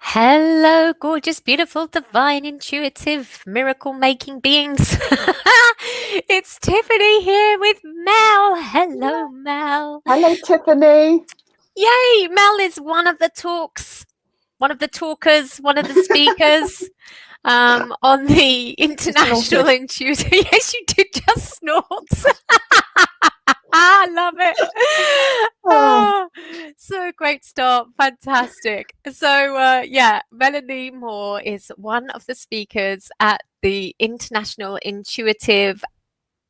Hello, gorgeous, beautiful, divine, intuitive, miracle-making beings. It's Tiffany here with Mel. Hello, Mel. Hello, Tiffany. Yay! Mel is one of the talkers, one of the speakers on the International Snorted. Intuitive. Yes, you did just snort. I love it. Oh, So great start. Fantastic. So, yeah, Melanie Moore is one of the speakers at the International Intuitive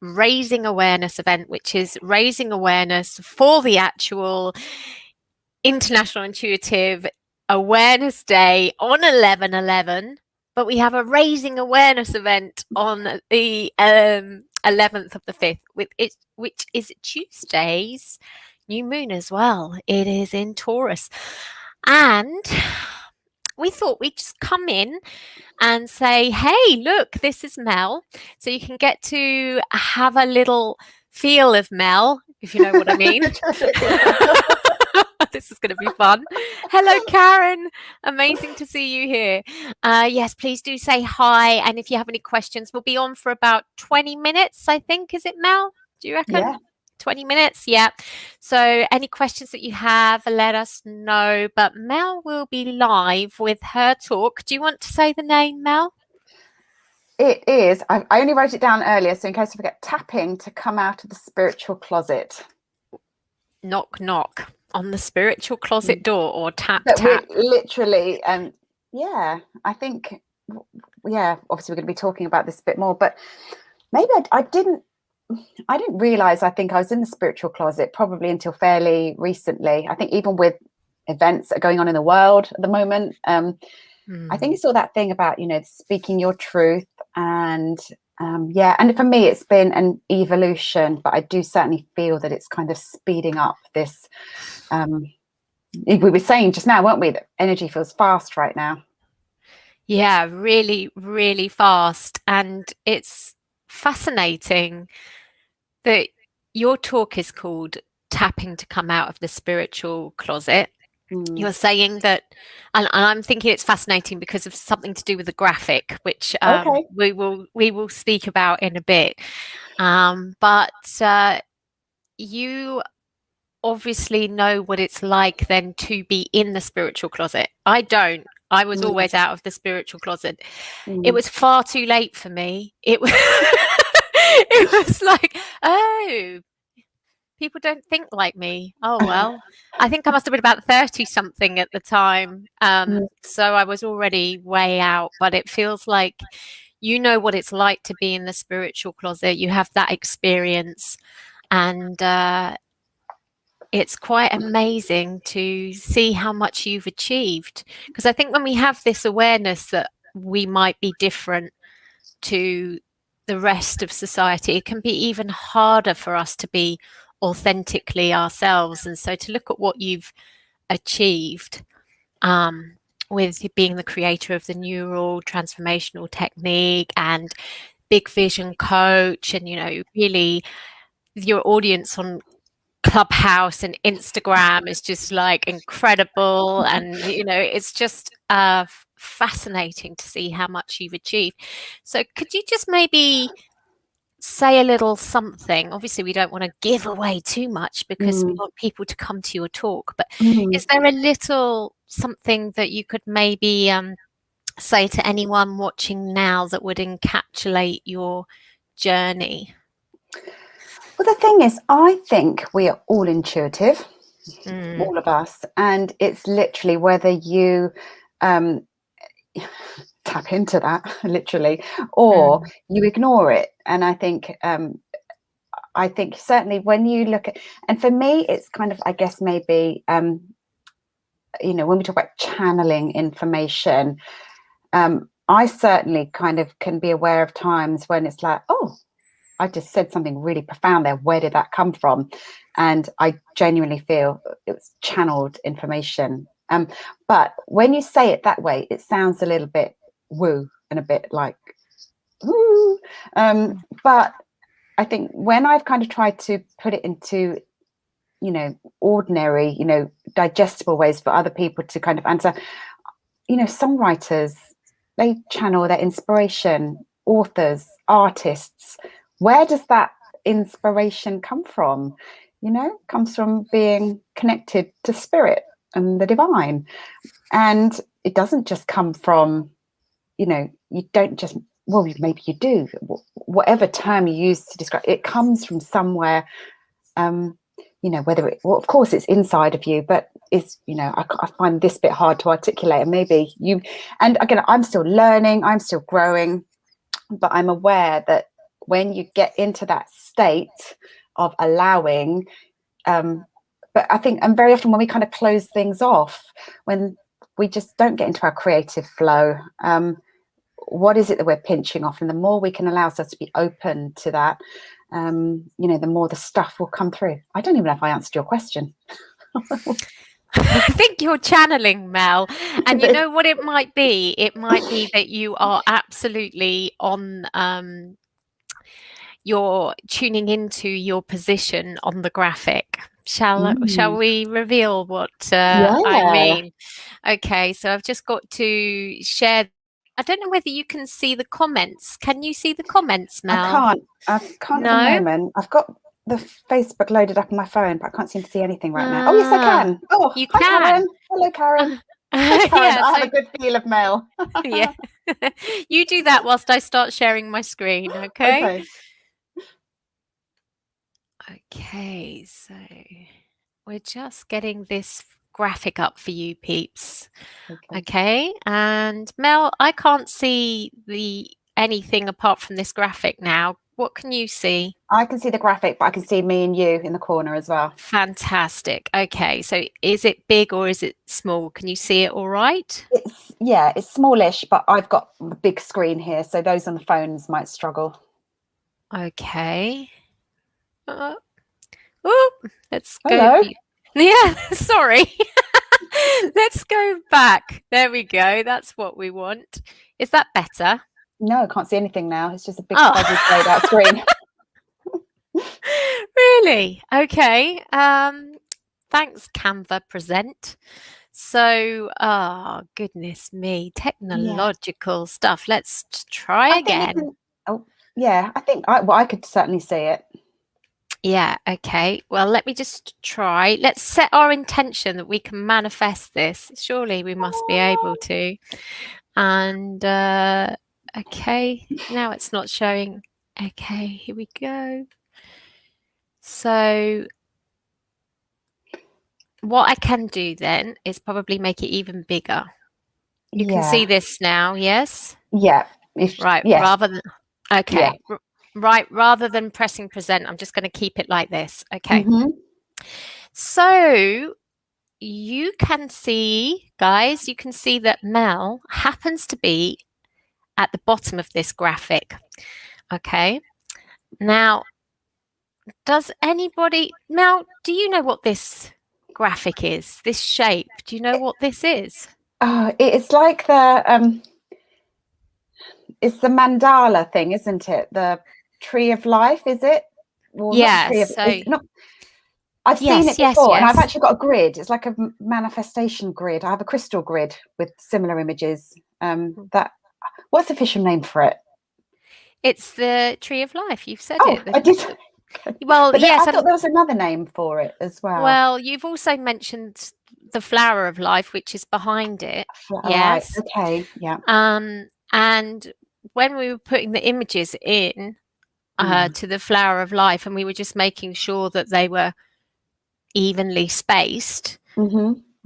Raising Awareness event, which is raising awareness for the actual International Intuitive Awareness Day on 11/11. But we have a raising awareness event on the 11th of the 5th, which is Tuesday's new moon as well. It is in Taurus. And we thought we'd just come in and say, hey, look, this is Mel. So you can get to have a little feel of Mel, if you know what I mean. This is going to be fun. Hello, Karen. Amazing to see you here. Yes, please do say hi. And if you have any questions, we'll be on for about 20 minutes, I think. Is it, Mel? Do you reckon? yeah. 20 minutes? Yeah. So any questions that you have, let us know. But Mel will be live with her talk. Do you want to say the name, Mel? It is. I only wrote it down earlier, so in case I forget, tapping to come out of the spiritual closet. Knock, knock on the spiritual closet door, or tap, But tap. we're literally, yeah, I think, yeah, obviously we're going to be talking about this a bit more, but maybe I didn't realize, I think I was in the spiritual closet probably until fairly recently. I think even with events that are going on in the world at the moment, I think it's all that thing about, speaking your truth. And yeah, and for me, it's been an evolution, but I do certainly feel that it's kind of speeding up this. We were saying just now, weren't we, that energy feels fast right now. Yeah, really, really fast. And it's fascinating that your talk is called Tapping to Come Out of the Spiritual Closet. You're saying that, and I'm thinking it's fascinating because of something to do with the graphic, which Okay. we will speak about in a bit. But you obviously know what it's like then to be in the spiritual closet. I don't. I was always out of the spiritual closet. It was far too late for me. It was it was like, oh, people don't think like me. Oh, well. I think I must have been about 30 something at the time. So I was already way out, but it feels like you know what it's like to be in the spiritual closet. You have that experience, and it's quite amazing to see how much you've achieved. Because I think when we have this awareness that we might be different to the rest of society, it can be even harder for us to be authentically ourselves. And so to look at what you've achieved with being the creator of the neural transformational technique and big vision coach, and really your audience on Clubhouse and Instagram is just like incredible, and it's just fascinating to see how much you've achieved. So could you just maybe say a little something? Obviously we don't want to give away too much because we want people to come to your talk, but is there a little something that you could maybe say to anyone watching now that would encapsulate your journey? Well, the thing is, I think we are all intuitive, all of us, and it's literally whether you tap into that literally, or you ignore it. And I think certainly when you look at, and for me, it's kind of, I guess maybe when we talk about channeling information, I certainly kind of can be aware of times when it's like, oh, I just said something really profound there. Where did that come from? And I genuinely feel it was channeled information. But when you say it that way, it sounds a little bit woo and a bit like woo. But I think when I've kind of tried to put it into, ordinary, digestible ways for other people to kind of answer, songwriters, they channel their inspiration, authors, artists. Where does that inspiration come from? Comes from being connected to spirit and the divine. And it doesn't just come from, you don't just, well, maybe you do, whatever term you use to describe it, comes from somewhere. Whether of course it's inside of you, but it's, I find this bit hard to articulate, and maybe you, and again, I'm still learning, I'm still growing, but I'm aware that when you get into that state of allowing, but I think, and very often when we kind of close things off, when we just don't get into our creative flow, what is it that we're pinching off? And the more we can allow ourselves to be open to that, the more the stuff will come through. I don't even know if I answered your question. I think you're channeling, Mel. And you know what it might be? It might be that you are absolutely on, you're tuning into your position on the graphic. Shall we reveal what I mean? Okay, so I've just got to share. I don't know whether you can see the comments. Can you see the comments, Mel? I can't at the moment. I've got the Facebook loaded up on my phone, but I can't seem to see anything right now. Oh, yes, I can. Oh, you hi, can. Karen. Hello, Karen. Hi, Karen. Yeah, I have a good feel of Mel. Yeah. You do that whilst I start sharing my screen, okay? Okay, so we're just getting this graphic up for you peeps. Okay, and Mel, I can't see anything apart from this graphic now. What can you see? I can see the graphic, but I can see me and you in the corner as well. Fantastic. Okay, so is it big or is it small? Can you see it all right? It's smallish, but I've got the big screen here, so those on the phones might struggle. Okay. Oh, let's go. Hello. Yeah, sorry. Let's go back. There we go. That's what we want. Is that better? No, I can't see anything now. It's just a big fuzzy grayed out screen. Really? Okay. Thanks, Canva Present. So, goodness me, technological stuff. Let's try again. I could certainly see it. Yeah, okay. Well, let me just try. Let's set our intention that we can manifest this. Surely we must be able to. And, okay, now it's not showing. Okay, here we go. So what I can do then is probably make it even bigger. You can see this now, yes? Yeah. Right, yes. rather than, okay. Yeah. Right, rather than pressing present, I'm just going to keep it like this. Okay. So you can see, guys, you can see that Mel happens to be at the bottom of this graphic. Okay. Now, does anybody, Mel, do you know what this graphic is? This shape? Do you know what this is? It's like it's the mandala thing, isn't it? The tree of life, is it? Well, yeah. I've seen it before, and I've actually got a grid. It's like a manifestation grid. I have a crystal grid with similar images. What's the official name for it? It's the tree of life. You've said it. I did. Well, yes. I thought there was another name for it as well. Well, you've also mentioned the flower of life, which is behind it. Yes. Right. Okay. Yeah. And when we were putting the images in to the flower of life, and we were just making sure that they were evenly spaced.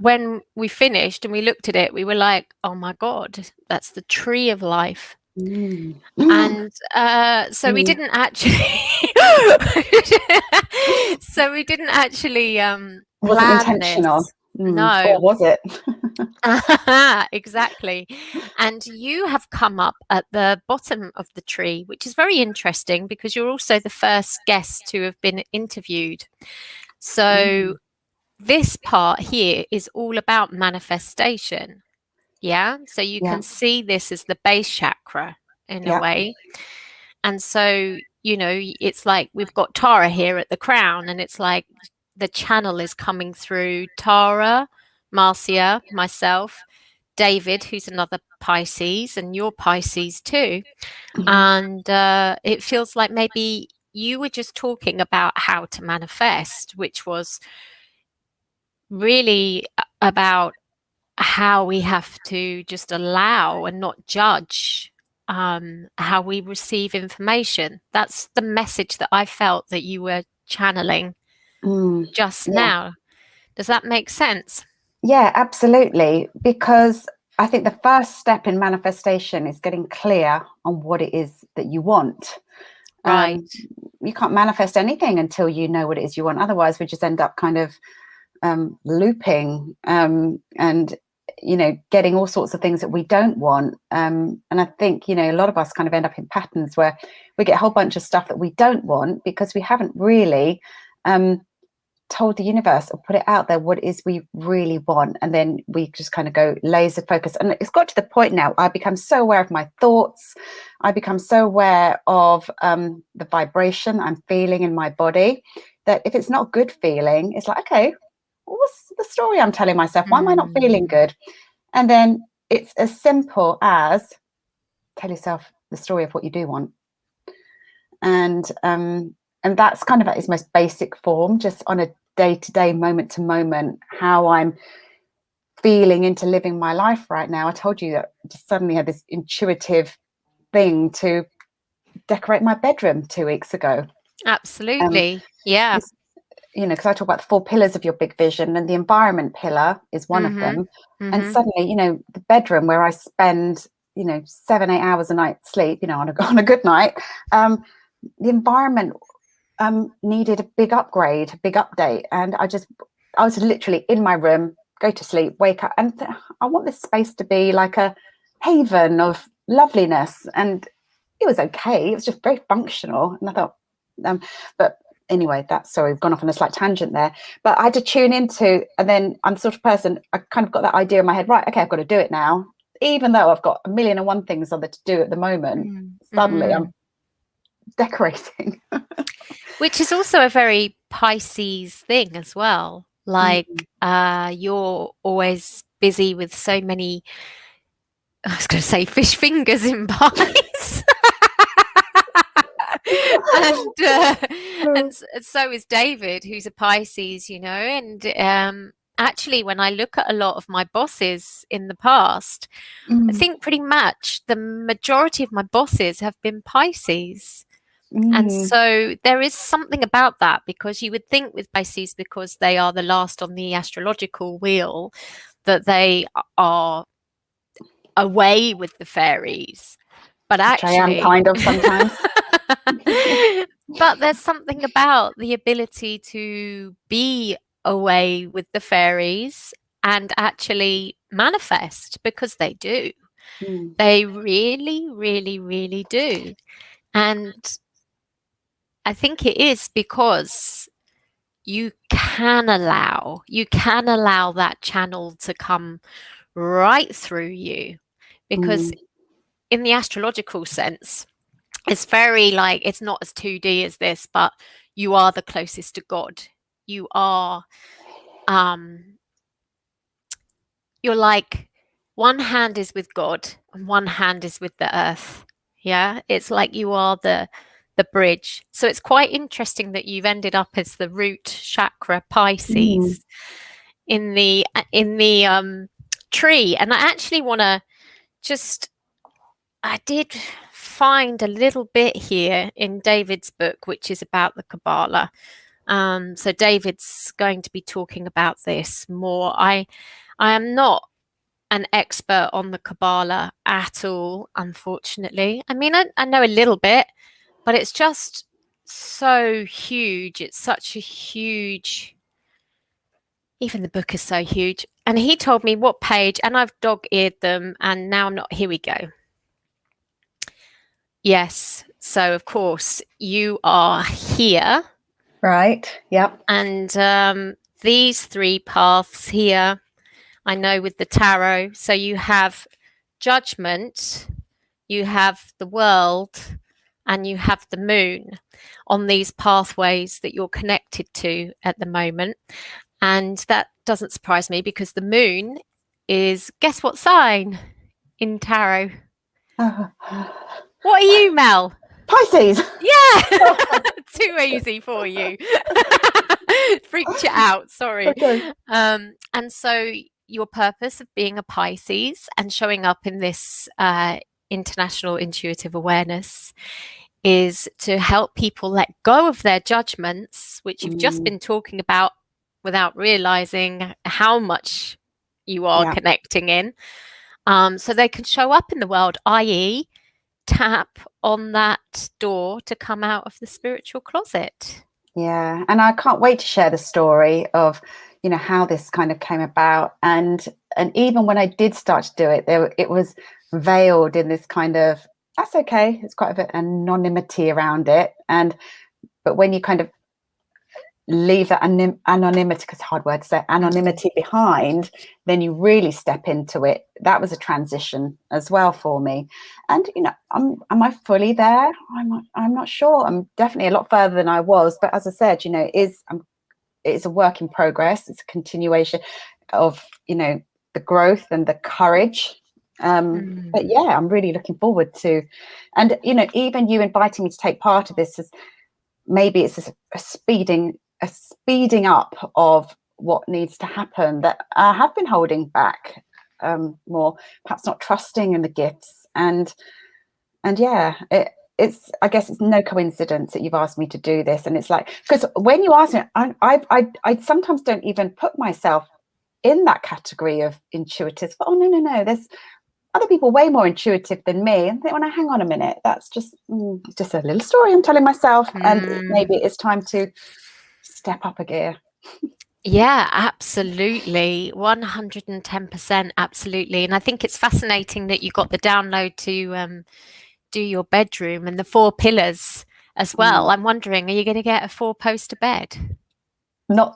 When we finished and we looked at it, we were like, "Oh my God, that's the tree of life." And so we didn't actually. So we didn't actually wasn't intentional. No. Or was it? Exactly. And you have come up at the bottom of the tree, which is very interesting because you're also the first guest to have been interviewed. So this part here is all about manifestation. Yeah. So you can see this as the base chakra in a way. And so, it's like we've got Tara here at the crown, and it's like the channel is coming through Tara, Marcia, myself, David, who's another Pisces, and you're Pisces too. And it feels like maybe you were just talking about how to manifest, which was really about how we have to just allow and not judge how we receive information. That's the message that I felt that you were channeling just now. Does that make sense? Yeah, absolutely. Because I think the first step in manifestation is getting clear on what it is that you want. Right. You can't manifest anything until you know what it is you want. Otherwise, we just end up kind of looping and, you know, getting all sorts of things that we don't want. And I think, you know, a lot of us kind of end up in patterns where we get a whole bunch of stuff that we don't want because we haven't really told the universe or put it out there what it is we really want. And then we just kind of go laser focus. And it's got to the point now I become so aware of my thoughts. I become so aware of the vibration I'm feeling in my body that if it's not a good feeling, it's like, okay, what's the story I'm telling myself? Why am I not feeling good? And then it's as simple as tell yourself the story of what you do want. And that's kind of at its most basic form, just on a day-to-day, moment-to-moment, how I'm feeling into living my life right now. I told you that I just suddenly had this intuitive thing to decorate my bedroom 2 weeks ago. Absolutely. Yeah. You know, because I talk about the 4 pillars of your big vision, and the environment pillar is one of them. And suddenly, you know, the bedroom where I spend, you know, 7-8 hours a night sleep, you know, on a good night, the environment needed a big upgrade, a big update. And I was literally in my room, go to sleep, wake up, and I want this space to be like a haven of loveliness. And it was okay. It was just very functional. And I thought, but anyway, sorry, we've gone off on a slight tangent there. But I had to tune into, and then I'm the sort of person, I kind of got that idea in my head, right, okay, I've got to do it now. Even though I've got 1,000,001 things on there to do at the moment, suddenly I'm decorating. Which is also a very Pisces thing as well. Like you're always busy with so many, I was going to say fish fingers in pies. and so is David, who's a Pisces, you know. And actually, when I look at a lot of my bosses in the past, I think pretty much the majority of my bosses have been Pisces. And so there is something about that, because you would think with Pisces, because they are the last on the astrological wheel, that they are away with the fairies. But actually, which I am kind of sometimes. But there's something about the ability to be away with the fairies and actually manifest, because they do. They really, really, really do. And I think it is because you can allow that channel to come right through you, because in the astrological sense, it's very like, it's not as 2D as this, but you are the closest to God. You are, you're like, one hand is with God and one hand is with the earth. Yeah. It's like you are the bridge. So it's quite interesting that you've ended up as the root chakra Pisces in the tree. And I actually want to I did find a little bit here in David's book, which is about the Kabbalah. So David's going to be talking about this more. I am not an expert on the Kabbalah at all, unfortunately. I mean, I know a little bit, but it's just so huge. It's such a huge, even the book is so huge. And he told me what page, and I've dog-eared them, and now I'm not, here we go. Yes. So, of course, you are here. Right. Yep. And these 3 paths here, I know with the tarot. So you have judgment, you have the world, and you have the moon on these pathways that you're connected to at the moment. And that doesn't surprise me, because the moon is, guess what sign in tarot? Oh. What are you, Mel? Pisces. Yeah, too easy for you. Freaked you out, sorry. Okay. And so your purpose of being a Pisces and showing up in this international intuitive awareness is to help people let go of their judgments, which you've just been talking about without realizing how much you are connecting in, so they can show up in the world, i.e., tap on that door to come out of the spiritual closet. Yeah, and I can't wait to share the story of, you know, how this kind of came about, and even when I did start to do it, it was veiled in this kind of, that's okay, it's quite a bit anonymity around it, but when you kind of leave that anonymity, because hard word to say, anonymity behind, then you really step into it. That was a transition as well for me. And you know, am I fully there? I'm not sure. I'm definitely a lot further than I was, but as I said, you know, it's a work in progress. It's a continuation of, you know, the growth and the courage. But yeah, I'm really looking forward to, and you know, even you inviting me to take part of this is, maybe it's a speeding up of what needs to happen, that I have been holding back more, perhaps not trusting in the gifts. And yeah, it's, I guess it's no coincidence that you've asked me to do this. And it's like, because when you ask me, I sometimes don't even put myself in that category of intuitive. But, oh no, there's other people way more intuitive than me, and they want to hang on a minute, that's just a little story I'm telling myself, and maybe it's time to step up a gear. Yeah, absolutely. 110%, absolutely. And I think it's fascinating that you got the download to do your bedroom and the 4 pillars as well. I'm wondering, are you going to get a 4-poster bed? Not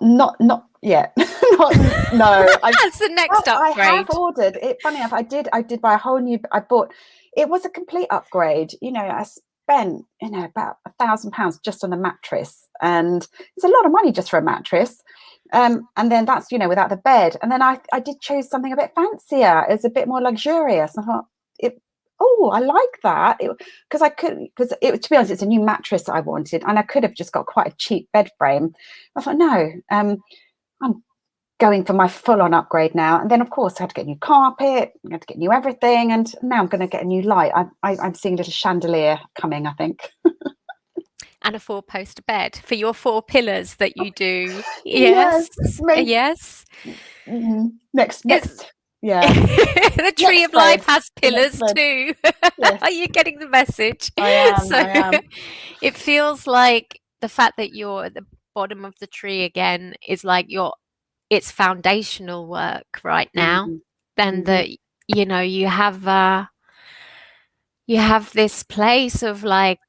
yet. No. That's the next upgrade. I have ordered it. Funny enough, I did buy a whole new. It was a complete upgrade. You know, I spent, you know, about £1,000 just on a mattress, and it's a lot of money just for a mattress. And then that's, you know, without the bed. And then I did choose something a bit fancier. It's a bit more luxurious. I thought, I like that, because to be honest, it's a new mattress I wanted, and I could have just got quite a cheap bed frame. I thought, no, I'm going for my full-on upgrade now. And then of course I had to get new carpet, I had to get new everything, and now I'm going to get a new light. I'm seeing a little chandelier coming, I think. And a 4-poster bed for your 4 pillars that you do. Yes. Yes. Next. Yeah. The tree of life has pillars too. Yes. Are you getting the message? I am. It feels like the fact that you're at the bottom of the tree again is like it's foundational work right now. Then that, you know, you have this place of like,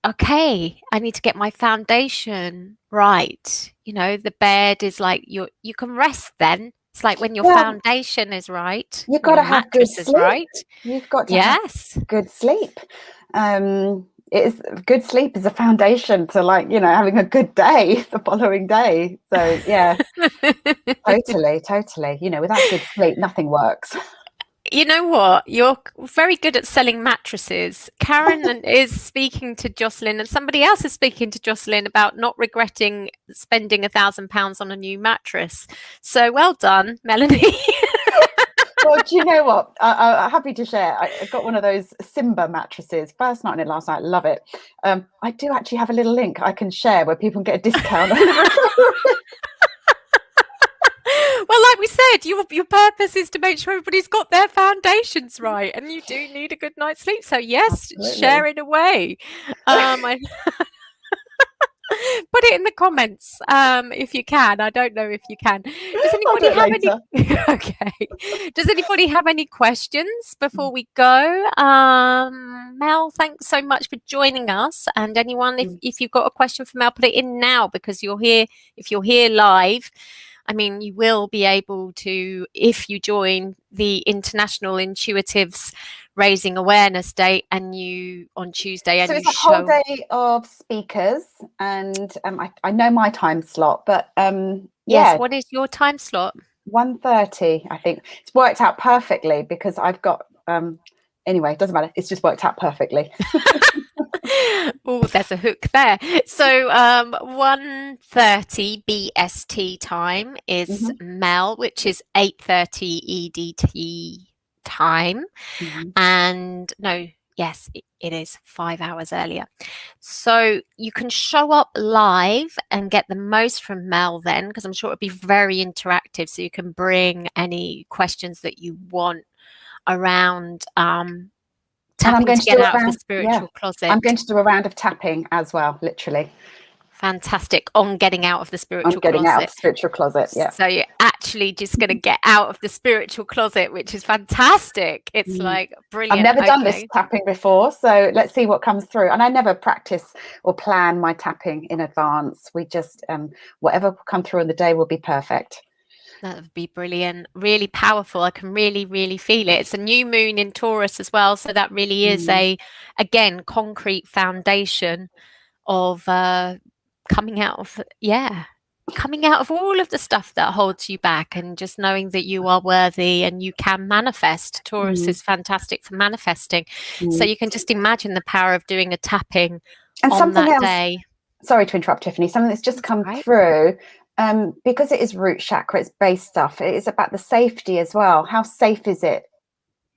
okay, I need to get my foundation right. You know, the bed is like you can rest then. It's like when your foundation is right, you've got to have good sleep. Right. You've got to have good sleep. Good sleep is a foundation to, like, you know, having a good day the following day. So yeah, totally. You know, without good sleep, nothing works. You know what? You're very good at selling mattresses. Karen is speaking to Jocelyn, and somebody else is speaking to Jocelyn about not regretting spending £1,000 on a new mattress. So well done, Melanie. Well, do you know what? I'm happy to share. I got one of those Simba mattresses. First night on it last night. Love it. I do actually have a little link I can share where people can get a discount. Well, like we said, your purpose is to make sure everybody's got their foundations right, and you do need a good night's sleep. So yes, absolutely. Share it away. Put it in the comments if you can. I don't know if you can. Does anybody have any? Okay. Does anybody have any questions before we go? Mel, thanks so much for joining us. And anyone, if you've got a question for Mel, put it in now, because you're here. If you're here live, I mean, you will be able to, if you join the International Intuitives Raising Awareness Day, and you on Tuesday, so it's a whole day of speakers, and I know my time slot, but yes, what is your time slot? 1:30, I think. It's worked out perfectly because I've got anyway, it doesn't matter. It's just worked out perfectly. Oh, there's a hook there. So 1:30 BST time is Mel, which is 8:30 EDT time. And no, yes, it is 5 hours earlier. So you can show up live and get the most from Mel then, because I'm sure it'll be very interactive. So you can bring any questions that you want around tapping to get out of the spiritual closet. I'm going to do a round of tapping as well, literally. Fantastic. On getting out of the spiritual closet. Getting out of the spiritual closet, yeah. So you're actually just going to get out of the spiritual closet, which is fantastic. It's like brilliant. I've never done this tapping before, so let's see what comes through. And I never practice or plan my tapping in advance. We just, whatever will come through on the day will be perfect. That would be brilliant. Really powerful. I can really, really feel it. It's a new moon in Taurus as well. So that really is again, concrete foundation of coming out of all of the stuff that holds you back, and just knowing that you are worthy and you can manifest. Taurus is fantastic for manifesting. So you can just imagine the power of doing a tapping and on that day. Sorry to interrupt, Tiffany. Something that's just come through. Because it is root chakra, it's base stuff. It is about the safety as well. How safe is it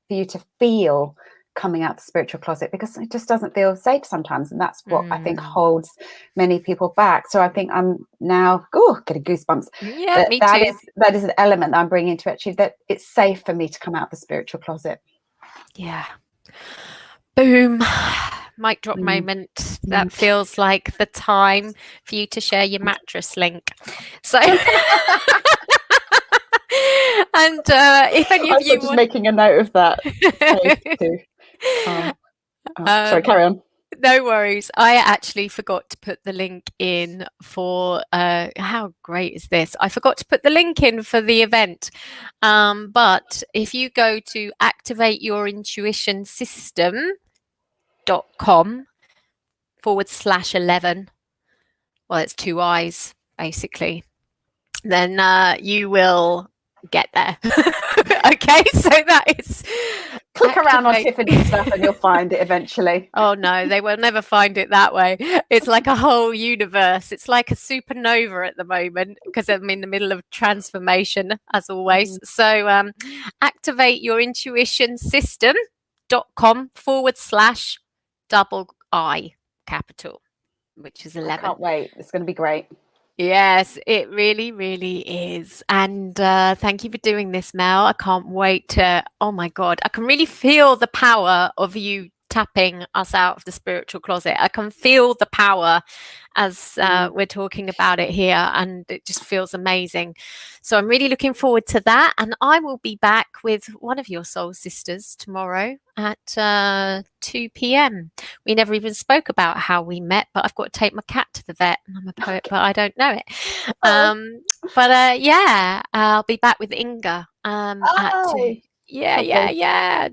for you to feel coming out the spiritual closet? Because it just doesn't feel safe sometimes, and that's what I think holds many people back. So I think I'm now getting goosebumps. Yeah, me too. That is an element that I'm bringing to actually that it's safe for me to come out the spiritual closet. Yeah. Boom. Mic drop moment. That feels like the time for you to share your mattress link. So and if any of you just making a note of that. Sorry, carry on. No worries. I actually forgot to put the link in for how great is this? I forgot to put the link in for the event. But if you go to activateyourintuitionsystem.com/11, well, it's 2 I's basically, then you will get there. Okay, so that is click around on Tiffany's stuff and you'll find it eventually. Oh no, they will never find it that way. It's like a whole universe. It's like a supernova at the moment because I'm in the middle of transformation as always. So activate your intuition system.com/I capital, which is 11. I can't wait. It's going to be great. Yes, it really, really is. And thank you for doing this, Mel. I can't wait to, oh my God, I can really feel the power of you tapping us out of the spiritual closet. I can feel the power as we're talking about it here, and it just feels amazing. So I'm really looking forward to that. And I will be back with one of your soul sisters tomorrow at 2 p.m. We never even spoke about how we met, but I've got to take my cat to the vet. And I'm a poet, but I don't know it. Yeah, I'll be back with Inga at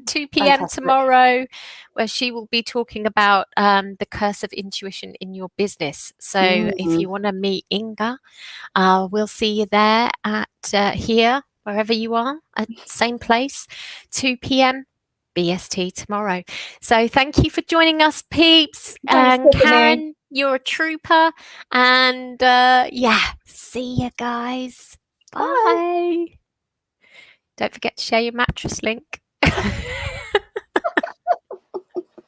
2 p.m. tomorrow, where she will be talking about the curse of intuition in your business. So if you want to meet Inga, we'll see you there at here, wherever you are, at same place, 2 p.m. BST tomorrow. So thank you for joining us, peeps. And Karen, you're a trooper. And see you guys. Bye. Don't forget to share your mattress link.